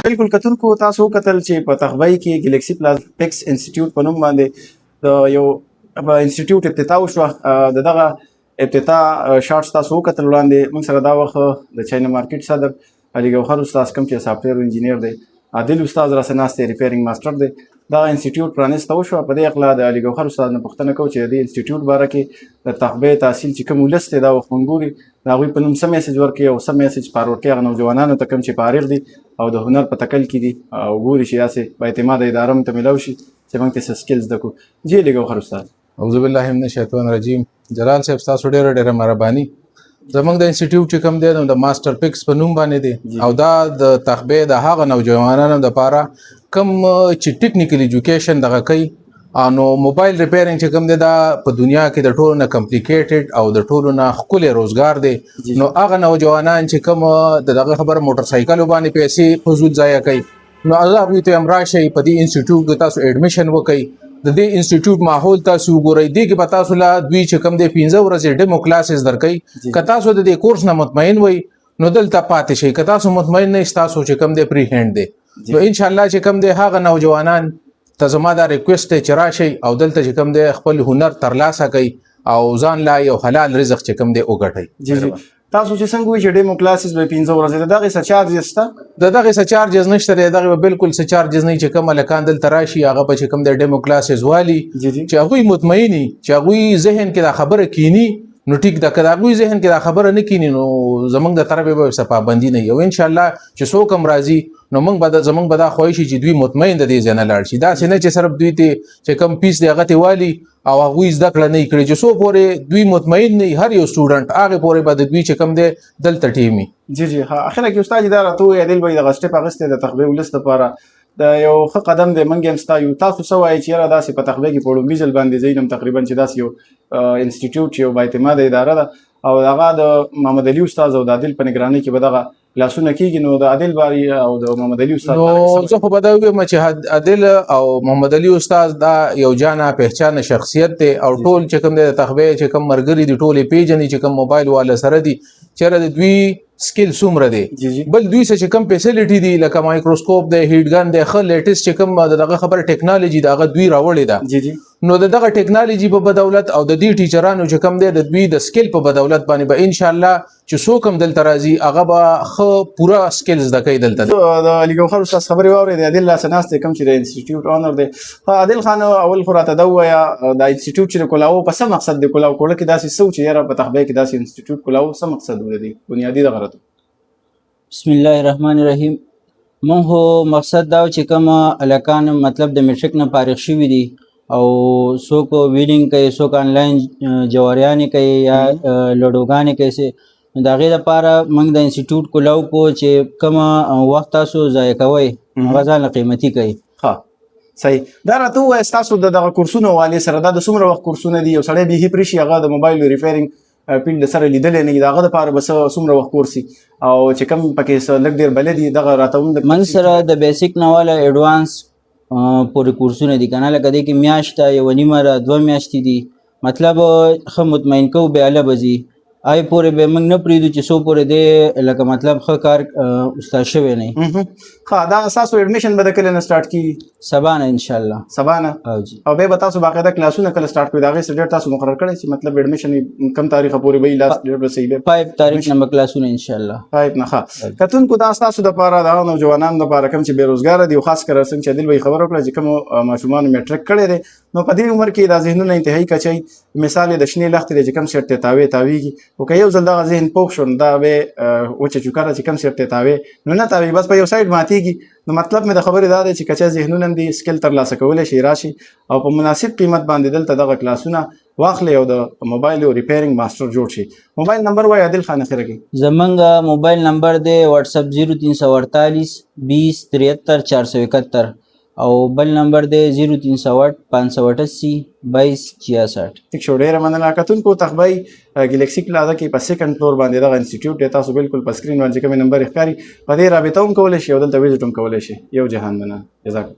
بالکل کتونکو تاسو وکتل چې په تغبۍ کې ګلیکسي پلازمټکس انسټیټیوټ په نوم باندې د یو انسټیټیوټ افتتاح وشوه. د دغه افتتاح شارټس تاسو وکتل وړاندې. موږ سره دا وخت د چاینا مارکیټ صدر علي ګوهر استاد کوم چې سافټویر انجینیر دی، عادل استاد راسره ناست دی ریپیرینګ ماسټر دی. دا انسټیټیوټ پرانیسته وشوه. په دې اقلا د علي ګوهر استاد نه پوښتنه کوو چې د دې انسټیټیوټ باره کې د تغبۍ تحصیل چې کوم ولس دی دا وخت موږ ګوري د هغوی په نوم څه میسج ورکوي او څه میسج فارورډ کوي هغه نوجوانانو ته کوم چې فارغ دي او د هنر په تکل کې دي او ګوري چې داسې با اعتماده اداره هم ته میلاو شي چې موږ ته څه سکل زده کړو. جی علي ګوهر استاد. اعوذ بالله من الشیطان الرجیم. جلال صاحب تاسو ډېره مهرباني. زمونږ د انسټیټیوټ چې کوم دی نو د ماسټر پکس په نوم باندې دی او دا د تغبۍ د هغه نوجوانانو دپاره کوم چې ټیکنیکل ایجوکیشن دغه کوي نو موبایل ریپیرینګ چې کوم دی دا په دنیا کې د ټولو نه کمپلیکیټډ او د ټولو نه ښکلی روزګار دی. نو هغه نوجوانان چې کوم د دغه خبره موټر سایکلو باندې پیسې فضول ضایع کوي نو هغوی ته هم راشئ په دې انسټیټیوټ کې تاسو ایډمیشن وکئ. د دې انسټیټیوټ ماحول تاسو وګورئ. دې کې به تاسو له دوی چې کوم دی 15 ورځې ډیمو کلاسز درکوي. که تاسو د دې کورس نه مطمئن وئ نو دلته پاتې شئ. که تاسو مطمئن نه یاست تاسو چې کوم دی پری هینډ دی نو انشاءالله چې کوم دی هغه نوجوانان ته زما دا ریکویسټ دی چې راشئ او دلته چې کوم دی خپل هنر ترلاسه کوئ او ځان لا یو حلال رزق چې کوم دی وګټئ. تاسو چې څنګه وایي چې ډیمو کلاسز به 15 ورځې د دغې څه چارجز شته؟ د دغې څه چارجز نشته دی. دغې به بالکل څه چارجز نه وي. چې کوم هلکان دلته راشي هغه به چې کوم دی ډیمو کلاسز والي چې هغوی مطمئن وي چې هغوی ذهن کې دا خبره کینی نو ټیک ده. که د هغوی ذهن کې دا خبره نه کینی نو زموږ د طرفې به څه پابندي نه وي او انشاءالله چې څوک هم راځي نو زموږ به دا خوښ شي چې دوی مطمئن د دې ځای نه لاړ شي. داسې نه چې صرف دوی ته چې کوم پیس دی هغه ته والي او هغوی زده کړه نه کړي. چې څو پورې دوی مطمئن نه وي هر یو سټوډنټ هغې پورې به د دوی چې کوم دی دلته ټیم وي. جی ها اخره کې استاد دا راته ووایي عادل بهي دغه سټپ اخیستی د تغبۍ ولس دپاره د یو ښه قدم دی. موږ هم ستایو. تاسو څه وایئ چې یاره داسې په تغبۍ کې په لومړي ځل باندې ځئ نم تقریبا چې داسې یو انسټیټیوټ چې یو با اعتماده اداره ده او هغه د محمد علي استاد او د عادل په نګرانۍ کې به دغه کلاسونه کیږي نو د عادل باری او د محمد علي استاد نو زه خو به دا ووایم چې عادل او محمد علي استاد دا یو جانه پهچانه شخصیت دی او ټول چې کوم دی د تغبۍ چې کوم ملګري دي ټول یې پېژني چې کوم موبایل والا سره دي چېرې د دوی سکل څومره دی. بل دوی څه چې کوم فیسیلیټي دي لکه مایکروسکوپ دی هیټ ګن دی ښه لیټسټ چې کوم دغه خبره ټیکنالوجي ده هغه دوی راوړې ده. نو د دغه ټیکنالوجي په بدولت او د دې ټیچرانو چې کوم دی د دوی د سکل په بدولت باندې به انشاءالله چې څوک هم دلته راځي هغه به ښه پوره سکل زده کوي دلته. د علي ګوهر استاد خبرې واورېدې. عادل لاسه ناست دی کوم چې د انسټیټیوټ اونر دی. عادل خان اول خو راته دا ووایه دا انسټیټیوټ چې د کولاو په څه مقصد دی کولاو کوړه کې داسې څه و چې یاره په تغبۍ کې داسې انسټیټیوټ کولاو څه مقصد ولري بنیادي دغه راته؟ بسم الله الرحمن الرحیم. مونږ خو مقصد دا چې کوم هلکان مطلب د میټریک نه فارغ شوي دي او څوک ویډینګ کوي څوک آنلاین جواریانې کوي یا لوډوګانې کوي نو د هغې دپاره موږ د انسټیټیوټ کولاو کو چې کومه وخت تاسو ضایع کوئ هغه ځان له قیمتي کوي. صحیح. دا راته ووایه ستاسو د دغه کورسونو والي سره دا د څومره وخت کورسونه دي؟ یو سړی بیخي پرې شي هغه د موبایل ریپیرینګ فیلډ سره لیدلی نه وي د هغه دپاره به څومره وخت کورس وي او چې کوم پکې څه لږ ډېر بلد دي دغه راته هم من سره د بیسیک نه واله ایډوانس پورې کورسونه دي که نه لکه دې کې میاشته یوه نیمه را 2 میاشتې دي مطلب ښه مطمئن کوو بیاله به ځي آی پورې به موږ نه پرېږدو چې څو پورې دی لکه مطلب ښه کار استاد شوی نه وي. ښه دا ستاسو ایډمیشن به د کله نه سټارټ کېږي؟ سبا نه انشاءالله. سبا نه؟ او جی. او بیا به تاسو باقاعده کلاسونه کله سټارټ کوئ د هغې څه ډېر تاسو مقرر کړی چې مطلب ایډمیشن کم تاریخه پورې به وي لاست ډېټ به صحیح دی؟ 5 تاریخ نه به کلاسونه انشاءالله. 5 نه ښه. کتونکو دا ستاسو دپاره د هغه نوجوانانو دپاره کوم چې بېروزګاره دي او خاص کر څنګه چې عادل بهي خبره وکړه چې کومو ماشومانو میټریک کړی دی نو په دې عمر کې دا ذهنونه انتهایي کچوي. مثال یې د شنې لښتې دی چې کوم سیټ ته تاویږي خو که یو ځل دغه ذهن پوخ شو نو دا به وچه چوکره چې کوم سیټ ته تاوې نو نه تاویږي بس په یو سایډ ماتېږي. نو مطلب مې د خبرې دا دی چې که چا ذهنونه هم دي سکل ترلاسه کولی شي راشي او په مناسب قیمت باندې دلته دغه کلاسونه واخلي او د موبایل او ریپیرینګ ماسټر جوړ شي. موبایل نمبر وایي عادل خان اخره کې؟ زمونږ موبایل نمبر دی واتساپ 0348 20 73 471 او بل نمبر دی 0308 588 22 66. ټیک شو ډېره مننه. کتونکو تغبۍ ګلیکسي پلازا کې په 2nd فلور باندې دغه انسټیټیوټ دی. تاسو بالکل په سکرین باندې کوم نمبر ښکاري په دې رابطه هم کولی شي او دلته ویزټ هم کولی شي. یو جهان مننه. جزاک